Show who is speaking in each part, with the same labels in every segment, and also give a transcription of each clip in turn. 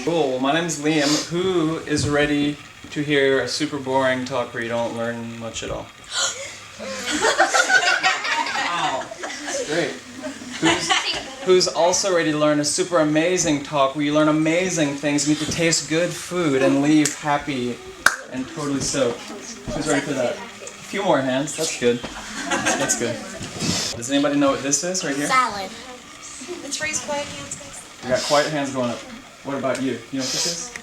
Speaker 1: Cool. Well, my name's Liam. Who is ready to hear a super boring talk where you don't learn much at all? Wow. That's great. Who's also ready to learn a super amazing talk where you learn amazing things and get to taste good food and leave happy and totally soaked? Who's ready for that? A few more hands. That's good. That's good. Does anybody know what this is right here?
Speaker 2: Salad. Let's raise quiet hands, guys.
Speaker 1: We got quiet hands going up. What about you? You know what this is?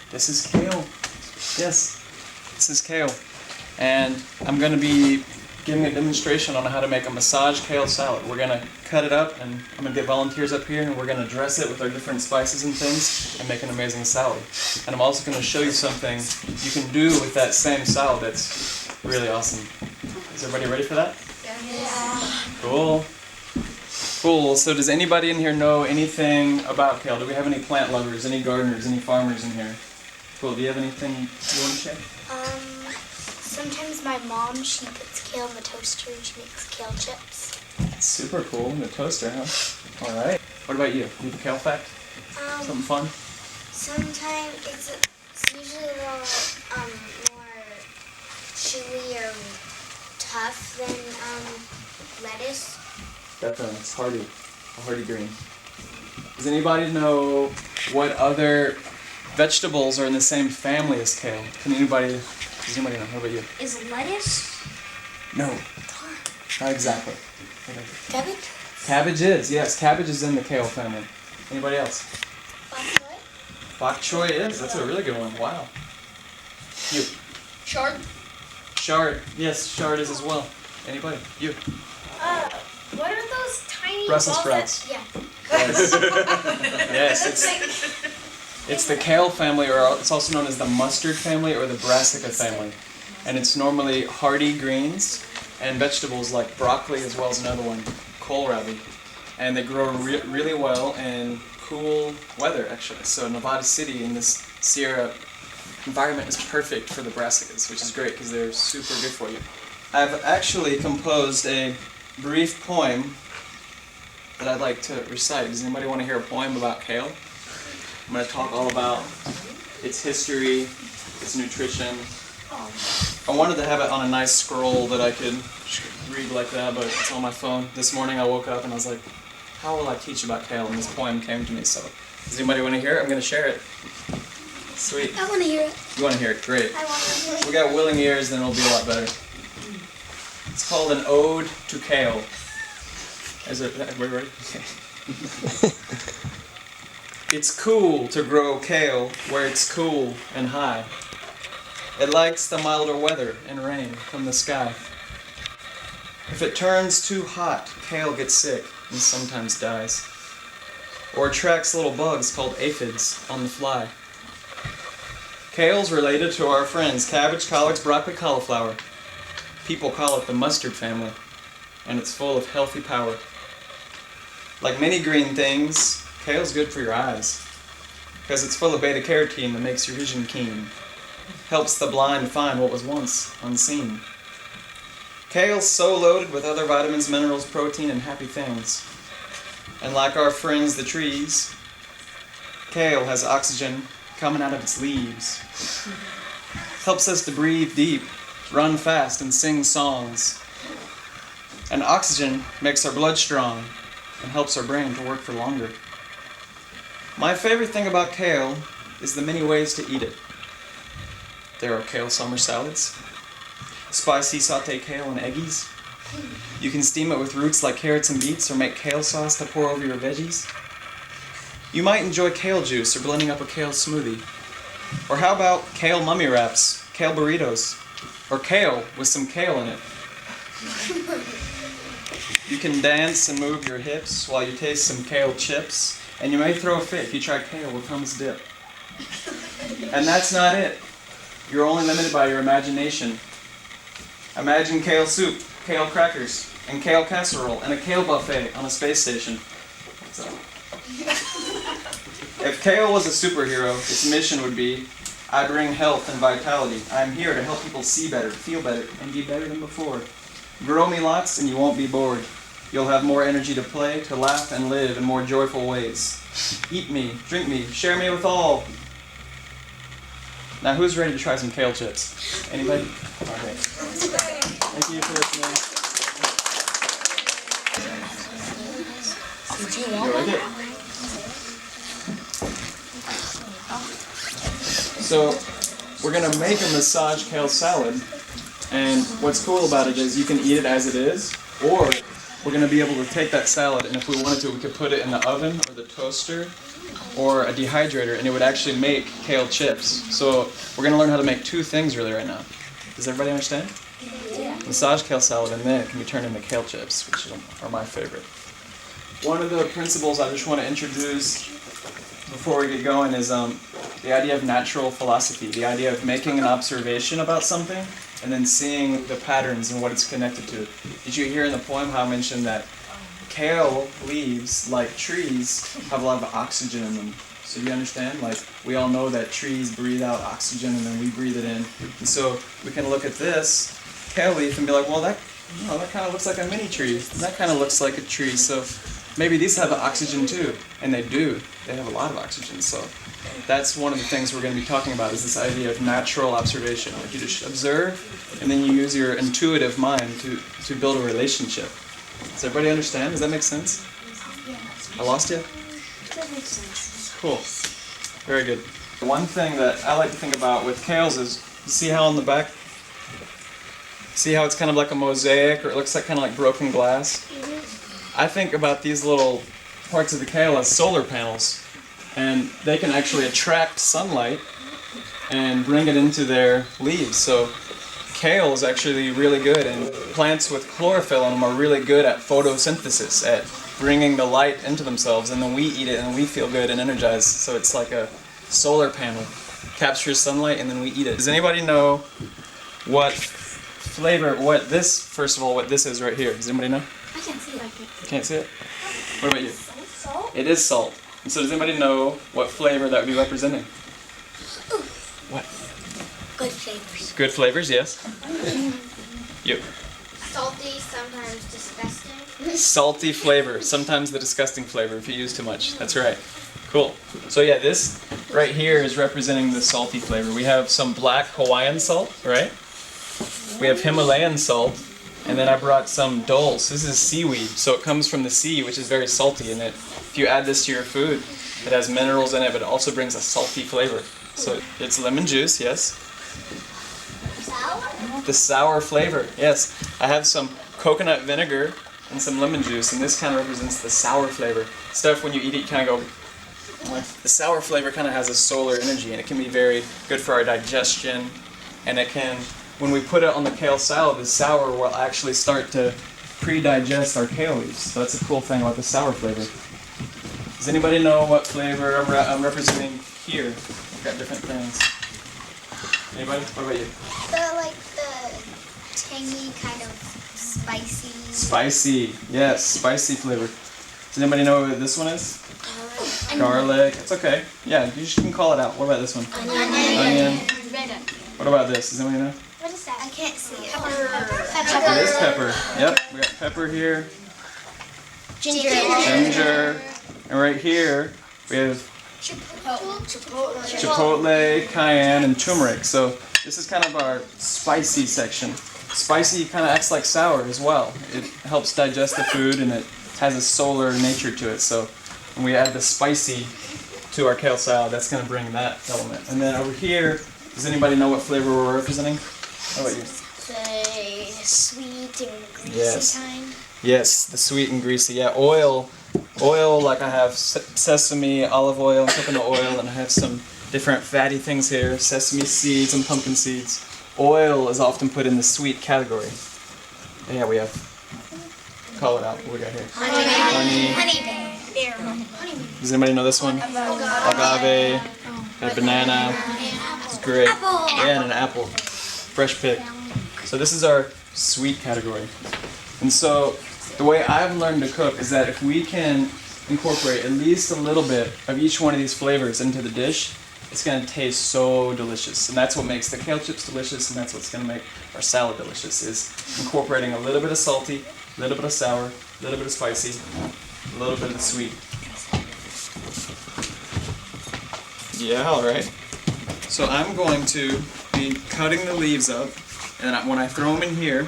Speaker 1: This is kale. Yes, this is kale. And I'm going to be giving a demonstration on how to make a massage kale salad. We're going to cut it up, and I'm going to get volunteers up here, and we're going to dress it with our different spices and things and make an amazing salad. And I'm also going to show you something you can do with that same salad that's really awesome. Is everybody ready for that?
Speaker 2: Yeah.
Speaker 1: Cool. Cool. So does anybody in here know anything about kale? Do we have any plant lovers, any gardeners, any farmers in here? Cool. Do you have anything you want to share?
Speaker 2: Sometimes my mom, she puts kale in the toaster and she makes kale chips.
Speaker 1: Super cool. In the toaster, huh? All right. What about you? Do you have a kale fact? Something fun?
Speaker 2: Sometimes it's usually a little more chewy or tough than lettuce.
Speaker 1: Definitely. It's hardy. A hardy green. Does anybody know what other vegetables are in the same family as kale? Does anybody know? What about you?
Speaker 2: Is lettuce?
Speaker 1: No. Not exactly.
Speaker 2: Cabbage?
Speaker 1: Cabbage is, yes. Cabbage is in the kale family. Anybody else?
Speaker 2: Bok choy?
Speaker 1: Bok choy is. That's a really good one. Wow. You.
Speaker 2: Chard?
Speaker 1: Chard. Yes, chard is as well. Anybody? You.
Speaker 2: What are those tiny
Speaker 1: Brussels
Speaker 2: balls
Speaker 1: sprouts.
Speaker 2: Yeah.
Speaker 1: Yes, it's the kale family, or it's also known as the mustard family or the brassica family. And it's normally hardy greens and vegetables like broccoli, as well as another one, kohlrabi. And they grow really well in cool weather, actually. So Nevada City in this Sierra environment is perfect for the brassicas, which is great because they're super good for you. I've actually composed a brief poem that I'd like to recite. Does anybody want to hear a poem about kale? I'm going to talk all about its history, its nutrition. I wanted to have it on a nice scroll that I could read like that, but it's on my phone. This morning I woke up and I was like, how will I teach about kale? And this poem came to me, so does anybody want to hear it? I'm going to share it. Sweet.
Speaker 2: I want to hear it.
Speaker 1: You want to hear it? Great.
Speaker 2: I want to hear it.
Speaker 1: We got willing ears, then it'll be a lot better. It's called An Ode to Kale. Is it? Are you ready? Okay. It's cool to grow kale where it's cool and high. It likes the milder weather and rain from the sky. If it turns too hot, kale gets sick and sometimes dies. Or attracts little bugs called aphids on the fly. Kale's related to our friends cabbage, collards, broccoli, cauliflower. People call it the mustard family, and it's full of healthy power. Like many green things, kale's good for your eyes, because it's full of beta-carotene that makes your vision keen. Helps the blind find what was once unseen. Kale's so loaded with other vitamins, minerals, protein, and happy things. And like our friends the trees, kale has oxygen coming out of its leaves. Helps us to breathe deep, run fast, and sing songs. And oxygen makes our blood strong and helps our brain to work for longer. My favorite thing about kale is the many ways to eat it. There are kale summer salads, spicy sauté kale and eggies. You can steam it with roots like carrots and beets, or make kale sauce to pour over your veggies. You might enjoy kale juice or blending up a kale smoothie. Or how about kale mummy wraps, kale burritos, or kale with some kale in it. You can dance and move your hips while you taste some kale chips, and you may throw a fit if you try kale with hummus dip. And that's not it. You're only limited by your imagination. Imagine kale soup, kale crackers, and kale casserole, and a kale buffet on a space station. So, if kale was a superhero, its mission would be, I bring health and vitality. I am here to help people see better, feel better, and be better than before. Grow me lots and you won't be bored. you'll have more energy to play, to laugh, and live in more joyful ways. Eat me, drink me, share me with all. Now, who's ready to try some kale chips? Anybody? Okay. Thank you for listening. You like it? So, we're going to make a massage kale salad. And what's cool about it is you can eat it as it is, or we're going to be able to take that salad, and if we wanted to, we could put it in the oven or the toaster or a dehydrator, and it would actually make kale chips. So we're going to learn how to make two things really right now. Does everybody understand?
Speaker 2: Yeah.
Speaker 1: Massage kale salad, and then it can be turned into kale chips, which are my favorite. One of the principles I just want to introduce before we get going is the idea of natural philosophy, the idea of making an observation about something and then seeing the patterns and what it's connected to. Did you hear in the poem how I mentioned that kale leaves, like trees, have a lot of oxygen in them? So you understand? Like, we all know that trees breathe out oxygen and then we breathe it in. And so we can look at this kale leaf and be like, well, that kind of looks like a mini tree. And that kind of looks like a tree. So maybe these have oxygen too. And they do. They have a lot of oxygen. So that's one of the things we're going to be talking about, is this idea of natural observation. Like, you just observe and then you use your intuitive mind to build a relationship. Does everybody understand? Does that make sense?
Speaker 2: Yeah.
Speaker 1: I lost you?
Speaker 2: That makes sense.
Speaker 1: Cool. Very good. One thing that I like to think about with kales is, you see how on the back, see how it's kind of like a mosaic, or it looks like kind of like broken glass? I think about these little parts of the kale as solar panels, and they can actually attract sunlight and bring it into their leaves. So kale is actually really good, and plants with chlorophyll in them are really good at photosynthesis, at bringing the light into themselves, and then we eat it and we feel good and energized. So it's like a solar panel, captures sunlight and then we eat it. Does anybody know what flavor, first of all, what this is right here? Does anybody know?
Speaker 2: I can't see it.
Speaker 1: You can't see it? What about you?
Speaker 2: Salt?
Speaker 1: It is salt. And so does anybody know what flavor that would be representing?
Speaker 2: Ooh.
Speaker 1: What?
Speaker 2: Good flavors.
Speaker 1: Good flavors, yes. You.
Speaker 2: Salty, sometimes disgusting.
Speaker 1: Salty flavor, sometimes the disgusting flavor if you use too much. That's right. Cool. So yeah, this right here is representing the salty flavor. We have some black Hawaiian salt, right? We have Himalayan salt, and then I brought some dulse. This is seaweed, so it comes from the sea, which is very salty, and if you add this to your food, it has minerals in it, but it also brings a salty flavor. So it's lemon juice, yes.
Speaker 2: Sour?
Speaker 1: The sour flavor, yes. I have some coconut vinegar and some lemon juice, and this kind of represents the sour flavor. Stuff when you eat it, you kind of go. The sour flavor kind of has a solar energy, and it can be very good for our digestion. And it can, when we put it on the kale salad, the sour will actually start to pre-digest our kale leaves. So that's a cool thing about the sour flavor. Does anybody know what flavor I'm representing here? I've got different things. Anybody? What about you?
Speaker 2: The tangy kind of spicy.
Speaker 1: Spicy, yes, spicy flavor. Does anybody know what this one is? Garlic. It's okay. Yeah, you just can call it out. What about this one? Onion. What about this? Does anybody know?
Speaker 2: What is that? I can't see it.
Speaker 1: It is pepper. Yep, we got pepper here. Ginger. And right here, we have chipotle, cayenne, and turmeric. So this is kind of our spicy section. Spicy kind of acts like sour as well. It helps digest the food, and it has a solar nature to it. So when we add the spicy to our kale salad, that's going to bring that element. And then over here, does anybody know what flavor we're representing? How about you?
Speaker 2: The sweet and greasy
Speaker 1: Yes.
Speaker 2: kind.
Speaker 1: Yes, the sweet and greasy. Yeah, oil, like I have sesame, olive oil, and coconut oil, and I have some different fatty things here, sesame seeds and pumpkin seeds. Oil is often put in the sweet category. And yeah, we have, call it out, what we got here?
Speaker 2: Honey.
Speaker 1: Does anybody know this one? Agave, got a banana. It's great. Yeah, and an apple. Fresh pick. So this is our sweet category. And so the way I've learned to cook is that if we can incorporate at least a little bit of each one of these flavors into the dish, it's going to taste so delicious. And that's what makes the kale chips delicious, and that's what's going to make our salad delicious, is incorporating a little bit of salty, A little bit of sour, a little bit of spicy, a little bit of the sweet. Yeah, all right. So I'm going to be cutting the leaves up, and when I throw them in here,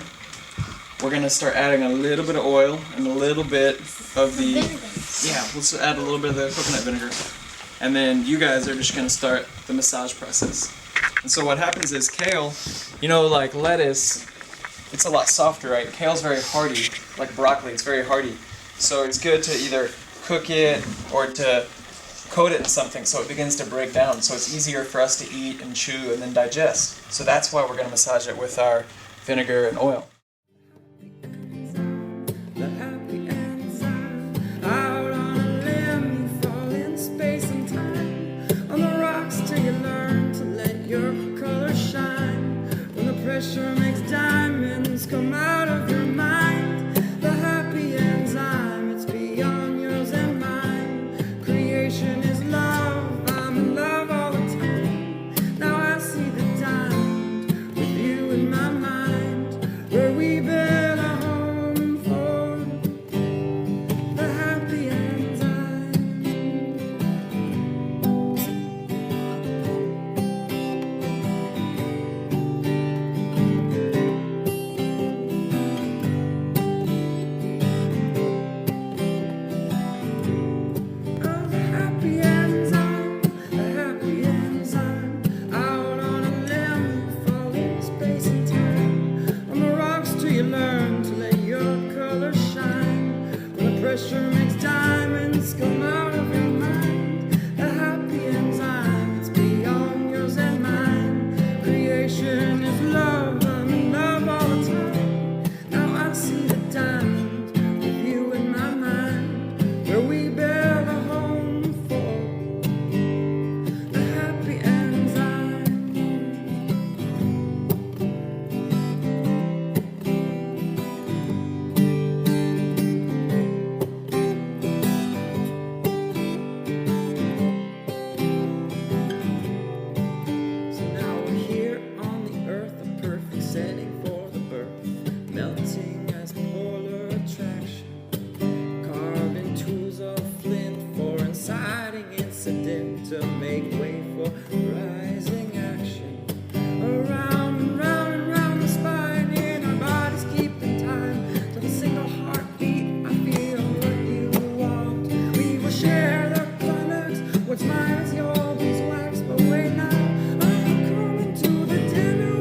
Speaker 1: we're going to start adding a little bit of oil and a little bit of the... Yeah, let's add a little bit of the coconut vinegar. And then you guys are just going to start the massage process. And so what happens is kale, you know, like lettuce, it's a lot softer, right? Kale's very hardy, like broccoli, it's very hardy. So it's good to either cook it or to coat it in something so it begins to break down. So it's easier for us to eat and chew and then digest. So that's why we're going to massage it with our vinegar and oil.
Speaker 3: Pressure makes diamonds come out of your mind. The happy enzyme, it's beyond yours and mine. Creation is love, I'm in love all the time. Now I see the diamond with you in my mind, where we build a home for the happy enzyme. Pressure makes diamonds come out of your mind. The happy enzyme, it's beyond yours and mine. Creation is love, I'm in love all the time. Now I see the diamond with you in my mind, where we build a home for the happy enzyme. Setting for the birth, melting as polar attraction, carving tools of flint for inciting incident to make way for rising action. Around and round and round the spine, in our bodies keeping time to the single heartbeat. I feel what you want. We will share the climax. What's mine is yours, beeswax, but wait now. I'm coming to the dinner.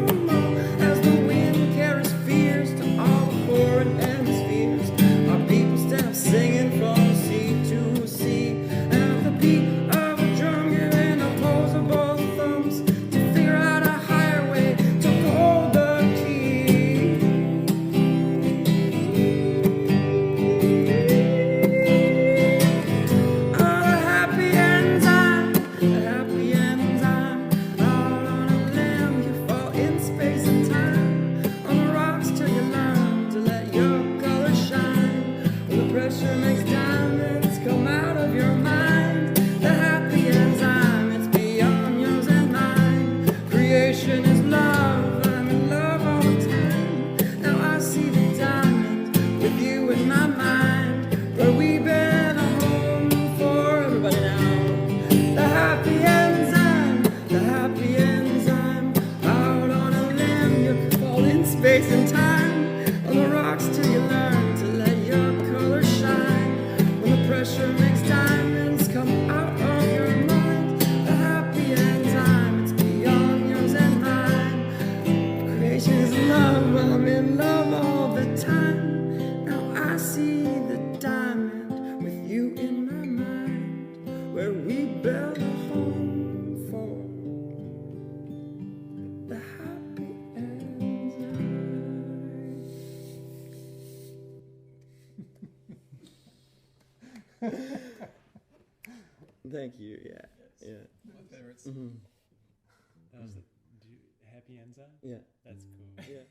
Speaker 3: Singing from sea to sea, and the beat of a drum giving opposable thumbs to figure out a higher way to hold the key. Oh, the happy enzyme, out on a limb you fall in space and time, on the rocks till you learn to let your color shine. The pressure makes diamonds come out of your mind. The happy enzyme, it's beyond yours and mine. Creation is love, I'm in love all the time. Now I see the diamond with you in my mind, where we've been a home for everybody now. The happy enzyme, out on a limb you fall in space and time, on the rocks till you learn to let your color shine. When the pressure makes diamonds come out of your mind, the happy enzyme, it's beyond yours and mine. Creation is love, I'm in love all the time. Now I see the diamond with you in my mind, where we build a home for the happy enzyme. Thank you. Yeah. Yeah.
Speaker 1: My favorites.
Speaker 3: Mm-hmm.
Speaker 4: That was happy enzyme?
Speaker 3: Yeah.
Speaker 4: That's cool.
Speaker 3: Yeah.